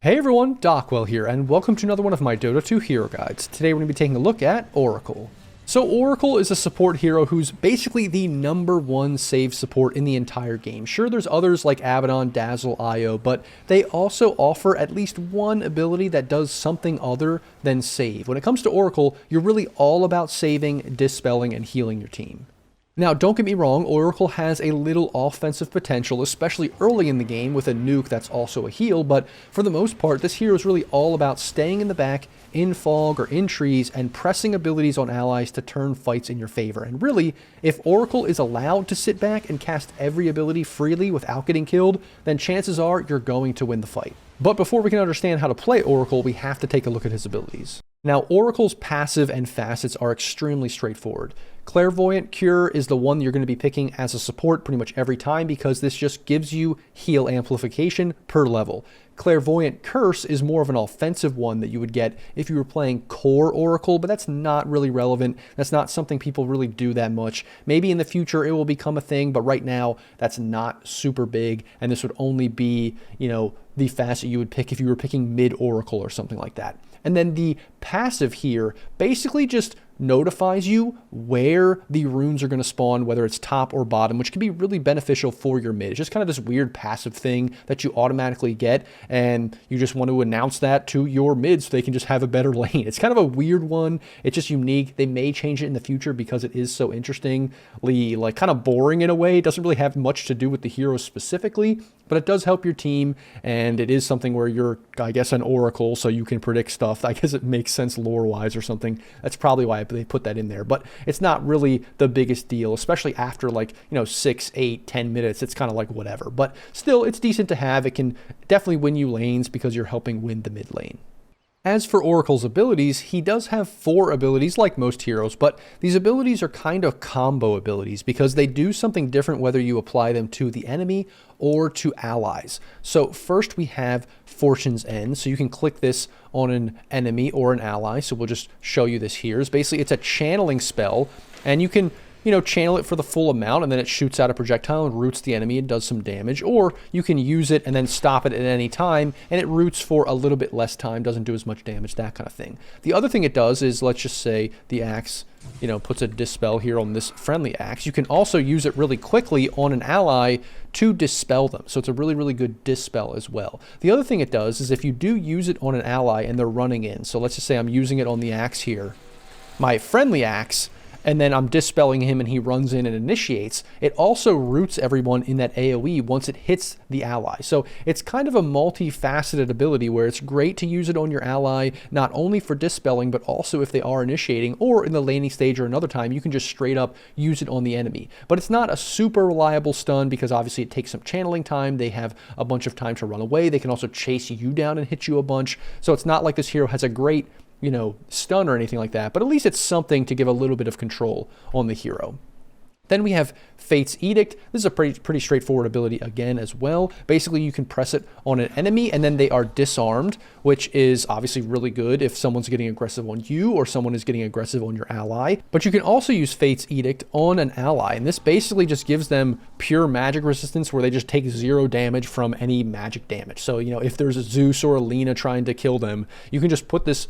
Hey everyone, Dockwell here, and welcome to another one of my Dota 2 hero guides. Today we're going to be taking a look at Oracle. So Oracle is a support hero who's basically the #1 save support in the entire game. Sure, there's others like Abaddon, Dazzle, Io, but they also offer at least one ability that does something other than save. When it comes to Oracle, you're really all about saving, dispelling, and healing your team. Now, don't get me wrong, Oracle has a little offensive potential, especially early in the game with a nuke that's also a heal, but for the most part, this hero is really all about staying in the back, in fog or in trees, and pressing abilities on allies to turn fights in your favor. And really, if Oracle is allowed to sit back and cast every ability freely without getting killed, then chances are you're going to win the fight. But before we can understand how to play Oracle, we have to take a look at his abilities. Now, Oracle's passive and facets are extremely straightforward. Clairvoyant Cure is the one you're going to be picking as a support pretty much every time because this just gives you heal amplification per level. Clairvoyant Curse is more of an offensive one that you would get if you were playing core Oracle, but that's not really relevant. That's not something people really do that much. Maybe in the future it will become a thing, but right now that's not super big, and this would only be, the facet you would pick if you were picking mid Oracle or something like that. And then the passive here basically just notifies you where the runes are going to spawn, whether it's top or bottom, which can be really beneficial for your mid. It's just kind of this weird passive thing that you automatically get, and you just want to announce that to your mid so they can just have a better lane. It's kind of a weird one. It's just unique. They may change it in the future because it is so interestingly, kind of boring in a way. It doesn't really have much to do with the hero specifically, but it does help your team, and it is something where you're, I guess, an oracle, so you can predict stuff. I guess it makes sense lore-wise or something. That's probably why they put that in there, but it's not really the biggest deal, especially after 6, 8, 10 minutes. It's kind of like whatever, but still, it's decent to have. It can definitely win you lanes because you're helping win the mid lane. As for Oracle's abilities, he does have 4 abilities like most heroes, but these abilities are kind of combo abilities because they do something different whether you apply them to the enemy or to allies. So first we have Fortune's End. So you can click this on an enemy or an ally. So we'll just show you this here. Basically, it's a channeling spell, and you can channel it for the full amount, and then it shoots out a projectile and roots the enemy and does some damage. Or you can use it and then stop it at any time, and it roots for a little bit less time, doesn't do as much damage, that kind of thing. The other thing it does is, let's just say the axe, puts a dispel here on this friendly axe. You can also use it really quickly on an ally to dispel them. So it's a really, really good dispel as well. The other thing it does is if you do use it on an ally and they're running in, so let's just say I'm using it on the axe here, my friendly axe, and then I'm dispelling him and he runs in and initiates, it also roots everyone in that AoE once it hits the ally. So it's kind of a multifaceted ability where it's great to use it on your ally, not only for dispelling, but also if they are initiating, or in the laning stage or another time, you can just straight up use it on the enemy. But it's not a super reliable stun because obviously it takes some channeling time. They have a bunch of time to run away. They can also chase you down and hit you a bunch. So it's not like this hero has a great stun or anything like that, but at least it's something to give a little bit of control on the hero. Then we have Fate's Edict. This is a pretty straightforward ability again as well. Basically, you can press it on an enemy and then they are disarmed, which is obviously really good if someone's getting aggressive on you or someone is getting aggressive on your ally. But you can also use Fate's Edict on an ally, and this basically just gives them pure magic resistance where they just take 0 damage from any magic damage. So, if there's a Zeus or a Lena trying to kill them, you can just put this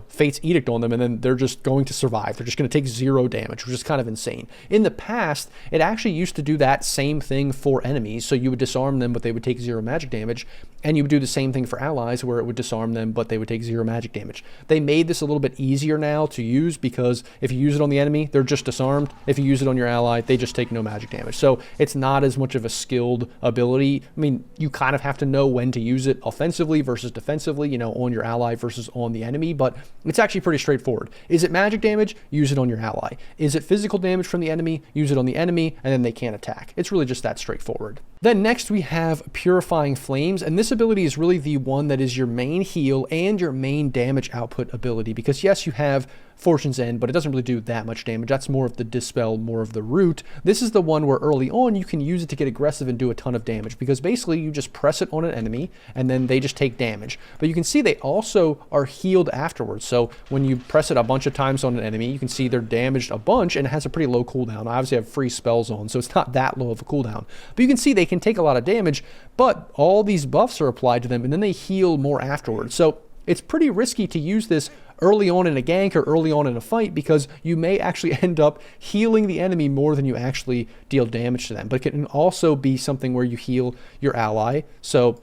Fate's Edict on them, and then they're just going to survive. They're just going to take 0 damage, which is kind of insane. In the past, it actually used to do that same thing for enemies, so you would disarm them, but they would take 0 magic damage, and you would do the same thing for allies, where it would disarm them, but they would take 0 magic damage. They made this a little bit easier now to use, because if you use it on the enemy, they're just disarmed. If you use it on your ally, they just take no magic damage. So it's not as much of a skilled ability. I mean, you kind of have to know when to use it offensively versus defensively, on your ally versus on the enemy, but it's actually pretty straightforward. Is it magic damage? Use it on your ally. Is it physical damage from the enemy? Use it on the enemy, and then they can't attack. It's really just that straightforward. Then next we have Purifying Flames, and this ability is really the one that is your main heal and your main damage output ability, because yes, you have Fortune's End, but it doesn't really do that much damage. That's more of the dispel, more of the root. This is the one where early on you can use it to get aggressive and do a ton of damage, because basically you just press it on an enemy and then they just take damage. But you can see they also are healed afterwards. So when you press it a bunch of times on an enemy, you can see they're damaged a bunch and it has a pretty low cooldown. I obviously have free spells on, so it's not that low of a cooldown. But you can see they can can take a lot of damage, but all these buffs are applied to them, and then they heal more afterwards. So it's pretty risky to use this early on in a gank or early on in a fight, because you may actually end up healing the enemy more than you actually deal damage to them. But it can also be something where you heal your ally. So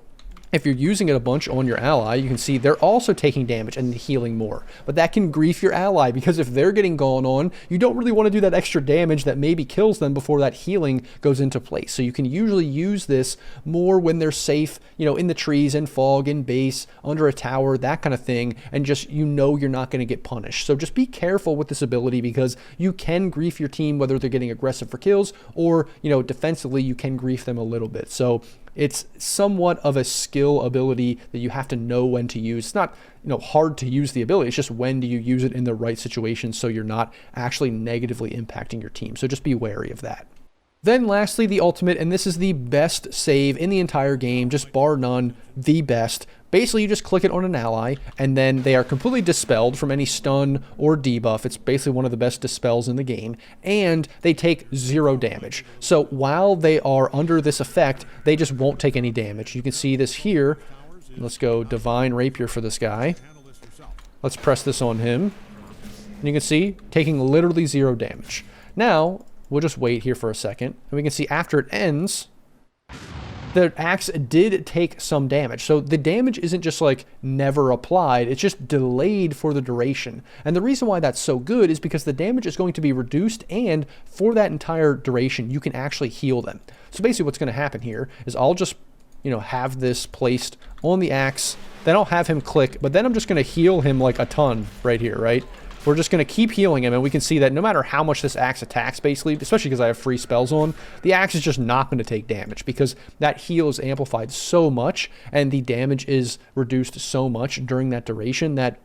if you're using it a bunch on your ally, you can see they're also taking damage and healing more. But that can grief your ally, because if they're getting gone on, you don't really want to do that extra damage that maybe kills them before that healing goes into place. So you can usually use this more when they're safe, in the trees, in fog, in base, under a tower, that kind of thing, and just you're not going to get punished. So just be careful with this ability, because you can grief your team whether they're getting aggressive for kills or, defensively you can grief them a little bit. So it's somewhat of a skill ability that you have to know when to use. It's not, hard to use the ability. It's just when do you use it in the right situation so you're not actually negatively impacting your team. So just be wary of that. Then lastly, the ultimate, and this is the best save in the entire game, just bar none, the best. Basically, you just click it on an ally, and then they are completely dispelled from any stun or debuff. It's basically one of the best dispels in the game, and they take 0 damage. So while they are under this effect, they just won't take any damage. You can see this here. Let's go Divine Rapier for this guy. Let's press this on him. And you can see, taking literally 0 damage. Now, we'll just wait here for a second, and we can see after it ends, the axe did take some damage. So the damage isn't just like never applied, it's just delayed for the duration. And the reason why that's so good is because the damage is going to be reduced, and for that entire duration, you can actually heal them. So basically what's going to happen here is I'll just, have this placed on the axe, then I'll have him click, but then I'm just going to heal him like a ton right here, right? We're just going to keep healing him, and we can see that no matter how much this axe attacks, basically, especially because I have free spells on, the axe is just not going to take damage, because that heal is amplified so much, and the damage is reduced so much during that duration that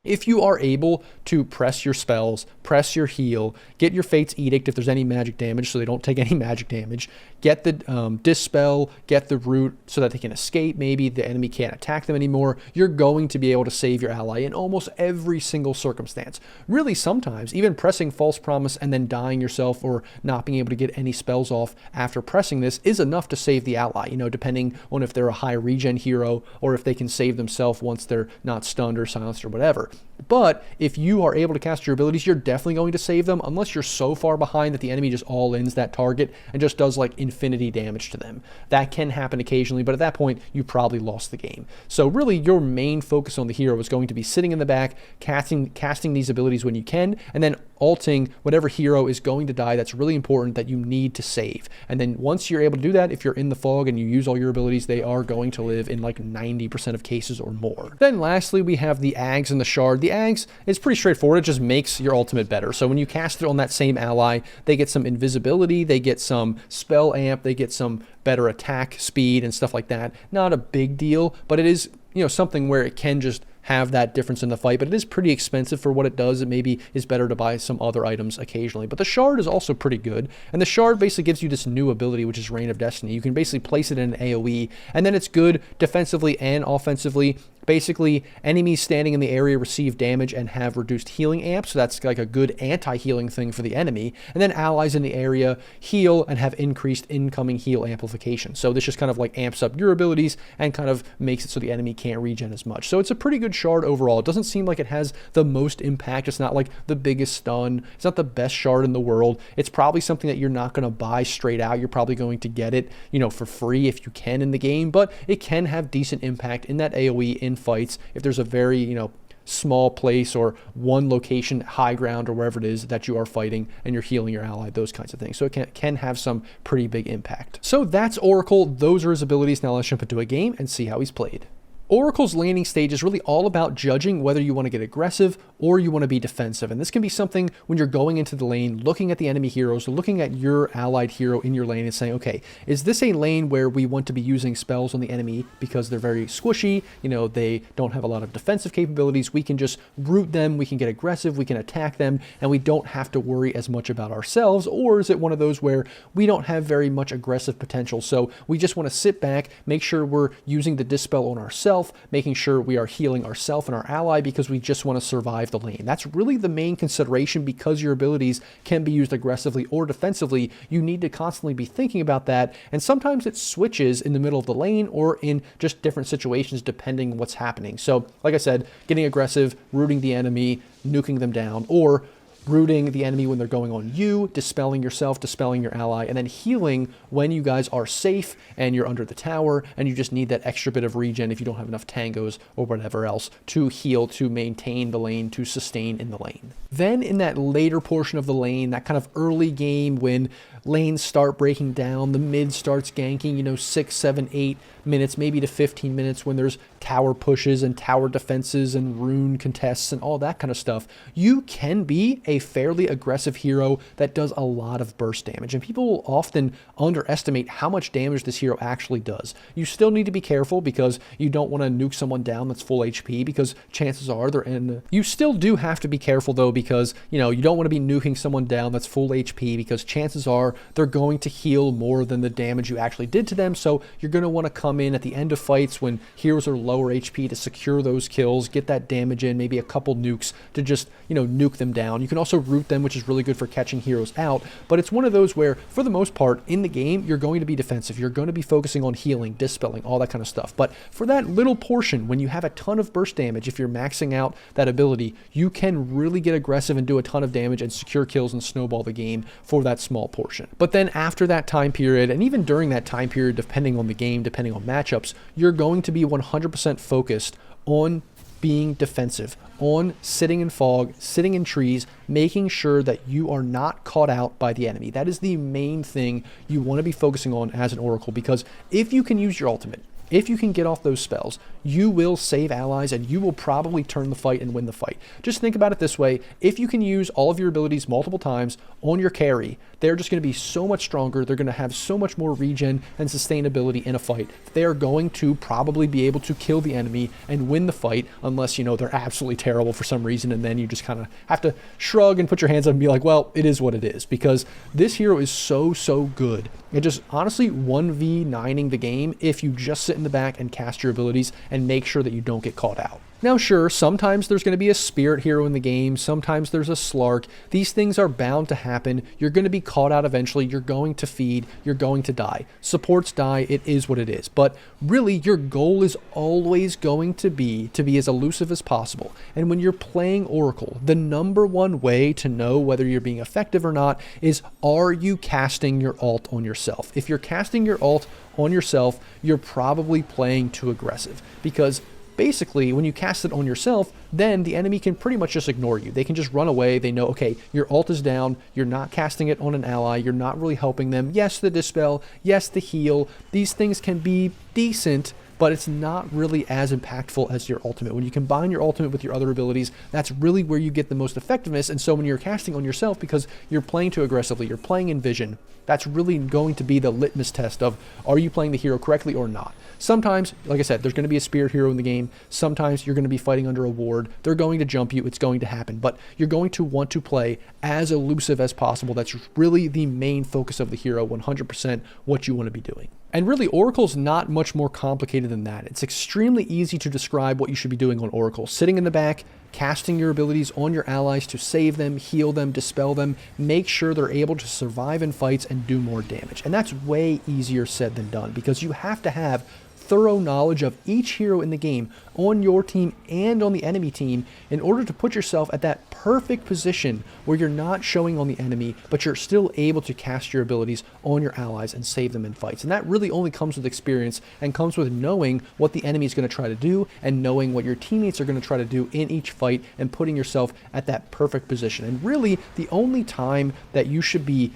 if you are able to press your spells, press your heal, get your Fate's Edict if there's any magic damage so they don't take any magic damage, get the Dispel, get the Root so that they can escape, maybe the enemy can't attack them anymore, you're going to be able to save your ally in almost every single circumstance. Really, sometimes, even pressing False Promise and then dying yourself or not being able to get any spells off after pressing this is enough to save the ally, depending on if they're a high regen hero or if they can save themselves once they're not stunned or silenced or whatever. But if you are able to cast your abilities, you're definitely going to save them, unless you're so far behind that the enemy just all-ins that target and just does like infinity damage to them. That can happen occasionally, but at that point, you probably lost the game. So really, your main focus on the hero is going to be sitting in the back, casting these abilities when you can, and then ulting whatever hero is going to die that's really important that you need to save. And then once you're able to do that, if you're in the fog and you use all your abilities, they are going to live in like 90% of cases or more. Then lastly, we have the Ags and the Shard. The Ags is pretty straightforward. It just makes your ultimate better. So when you cast it on that same ally, they get some invisibility, they get some spell amp, they get some better attack speed and stuff like that. Not a big deal, but it is, something where it can just have that difference in the fight, but it is pretty expensive for what it does. It maybe is better to buy some other items occasionally, but the Shard is also pretty good, and the Shard basically gives you this new ability, which is Reign of Destiny. You can basically place it in an AoE, and then it's good defensively and offensively. Basically, enemies standing in the area receive damage and have reduced healing amp, so that's like a good anti-healing thing for the enemy. And then allies in the area heal and have increased incoming heal amplification. So this just kind of like amps up your abilities and kind of makes it so the enemy can't regen as much. So it's a pretty good Shard overall. It doesn't seem like it has the most impact. It's not like the biggest stun. It's not the best Shard in the world. It's probably something that you're not going to buy straight out. You're probably going to get it, for free if you can in the game, but it can have decent impact in that AoE in fights if there's a very, small place or one location, high ground or wherever it is that you are fighting and you're healing your ally, those kinds of things. So it can have some pretty big impact. So that's Oracle. Those are his abilities. Now let's jump into a game and see how he's played. Oracle's laning stage is really all about judging whether you want to get aggressive or you want to be defensive. And this can be something when you're going into the lane, looking at the enemy heroes, looking at your allied hero in your lane and saying, okay, is this a lane where we want to be using spells on the enemy because they're very squishy, they don't have a lot of defensive capabilities, we can just root them, we can get aggressive, we can attack them, and we don't have to worry as much about ourselves? Or is it one of those where we don't have very much aggressive potential, so we just want to sit back, make sure we're using the Dispel on ourselves, yourself, making sure we are healing ourselves and our ally because we just want to survive the lane. That's really the main consideration. Because your abilities can be used aggressively or defensively, you need to constantly be thinking about that, and sometimes it switches in the middle of the lane or in just different situations depending on what's happening. So like I said, getting aggressive, rooting the enemy, nuking them down, or rooting the enemy when they're going on you, dispelling yourself, dispelling your ally, and then healing when you guys are safe and you're under the tower and you just need that extra bit of regen if you don't have enough tangos or whatever else to heal, to maintain the lane, to sustain in the lane. Then in that later portion of the lane, that kind of early game when lanes start breaking down, the mid starts ganking, 6, 7, 8 minutes, maybe to 15 minutes, when there's tower pushes and tower defenses and rune contests and all that kind of stuff, you can be a fairly aggressive hero that does a lot of burst damage. And people will often underestimate how much damage this hero actually does. You still need to be careful because you don't want to nuke someone down that's full HP, because chances are they're in. You still do have to be careful though, because you don't want to be nuking someone down that's full HP, because chances are they're going to heal more than the damage you actually did to them. So you're going to want to come in at the end of fights when heroes are lower HP to secure those kills, get that damage in, maybe a couple nukes to just, nuke them down. You can also root them, which is really good for catching heroes out, but it's one of those where, for the most part, in the game, you're going to be defensive. You're going to be focusing on healing, dispelling, all that kind of stuff. But for that little portion, when you have a ton of burst damage, if you're maxing out that ability, you can really get aggressive and do a ton of damage and secure kills and snowball the game for that small portion. But then after that time period, and even during that time period, depending on the game, depending on matchups, you're going to be 100% focused on being defensive, on sitting in fog, sitting in trees, making sure that you are not caught out by the enemy. That is the main thing you want to be focusing on as an Oracle, because if you can use your ultimate, if you can get off those spells, you will save allies and you will probably turn the fight and win the fight. Just think about it this way. If you can use all of your abilities multiple times on your carry, they're just going to be so much stronger. They're going to have so much more regen and sustainability in a fight. They are going to probably be able to kill the enemy and win the fight, unless, they're absolutely terrible for some reason, and then you just kind of have to shrug and put your hands up and be like, well, it is what it is, because this hero is so good. It just honestly 1v9ing the game if you just sit in the back and cast your abilities and make sure that you don't get caught out. Now sure, sometimes there's going to be a spirit hero in the game, sometimes there's a Slark. These things are bound to happen. You're going to be caught out eventually, you're going to feed, you're going to die. Supports die, it is what it is. But really, your goal is always going to be as elusive as possible. And when you're playing Oracle, the number one way to know whether you're being effective or not is, are you casting your ult on yourself? If you're casting your ult on yourself, you're probably playing too aggressive, because basically, when you cast it on yourself, then the enemy can pretty much just ignore you. They can just run away. They know, okay, your ult is down. You're not casting it on an ally. You're not really helping them. Yes, the dispel. Yes, the heal. These things can be decent, but it's not really as impactful as your ultimate. When you combine your ultimate with your other abilities, that's really where you get the most effectiveness. And so when you're casting on yourself, because you're playing too aggressively, you're playing in vision, that's really going to be the litmus test of, are you playing the hero correctly or not? Sometimes, like I said, there's going to be a spirit hero in the game. Sometimes you're going to be fighting under a ward. They're going to jump you. It's going to happen. But you're going to want to play as elusive as possible. That's really the main focus of the hero, 100% what you want to be doing. And really, Oracle's not much more complicated than that. It's extremely easy to describe what you should be doing on Oracle. Sitting in the back, casting your abilities on your allies to save them, heal them, dispel them, make sure they're able to survive in fights and do more damage. And that's way easier said than done, because you have to have thorough knowledge of each hero in the game on your team and on the enemy team in order to put yourself at that perfect position where you're not showing on the enemy, but you're still able to cast your abilities on your allies and save them in fights. And that really only comes with experience and comes with knowing what the enemy is going to try to do and knowing what your teammates are going to try to do in each fight and putting yourself at that perfect position. And really, the only time that you should be,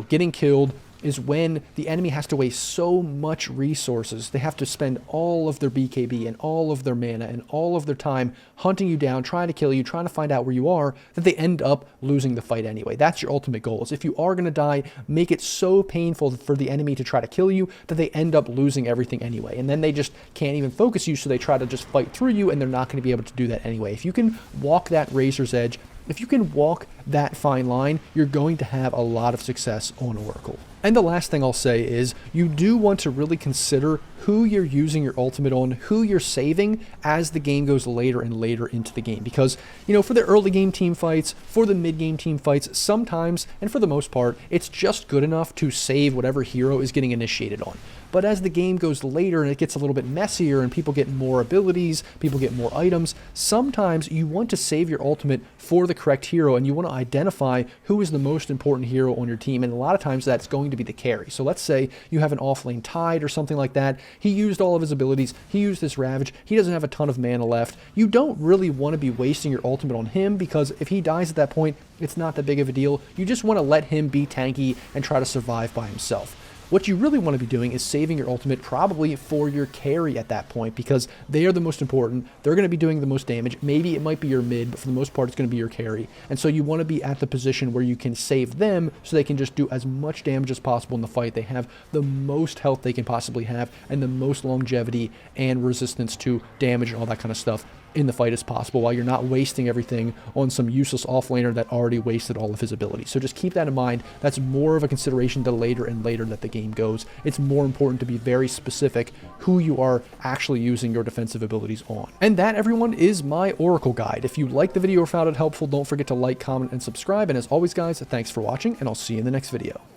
getting killed is when the enemy has to waste so much resources. They have to spend all of their BKB and all of their mana and all of their time hunting you down, trying to kill you, trying to find out where you are, that they end up losing the fight anyway. That's your ultimate goal, is if you are going to die, make it so painful for the enemy to try to kill you that they end up losing everything anyway. And then they just can't even focus you, so they try to just fight through you, and they're not going to be able to do that anyway. If you can walk that razor's edge, if you can walk that fine line, you're going to have a lot of success on Oracle. And the last thing I'll say is you do want to really consider who you're using your ultimate on, who you're saving as the game goes later and later into the game. Because, for the early game team fights, for the mid game team fights, sometimes, and for the most part, it's just good enough to save whatever hero is getting initiated on. But as the game goes later and it gets a little bit messier and people get more abilities, people get more items, sometimes you want to save your ultimate for the correct hero and you want to identify who is the most important hero on your team. And a lot of times that's going to be the carry. So let's say you have an offlane Tide or something like that. He used all of his abilities. He used this Ravage. He doesn't have a ton of mana left. You don't really want to be wasting your ultimate on him because if he dies at that point, it's not that big of a deal. You just want to let him be tanky and try to survive by himself. What you really want to be doing is saving your ultimate probably for your carry at that point because they are the most important. They're going to be doing the most damage. Maybe it might be your mid, but for the most part, it's going to be your carry. And so you want to be at the position where you can save them so they can just do as much damage as possible in the fight. They have the most health they can possibly have and the most longevity and resistance to damage and all that kind of stuff in the fight as possible while you're not wasting everything on some useless offlaner that already wasted all of his abilities. So just keep that in mind. That's more of a consideration the later and later that the game goes. It's more important to be very specific who you are actually using your defensive abilities on. And that, everyone, is my Oracle guide. If you liked the video or found it helpful, don't forget to like, comment, and subscribe. And as always, guys, thanks for watching, and I'll see you in the next video.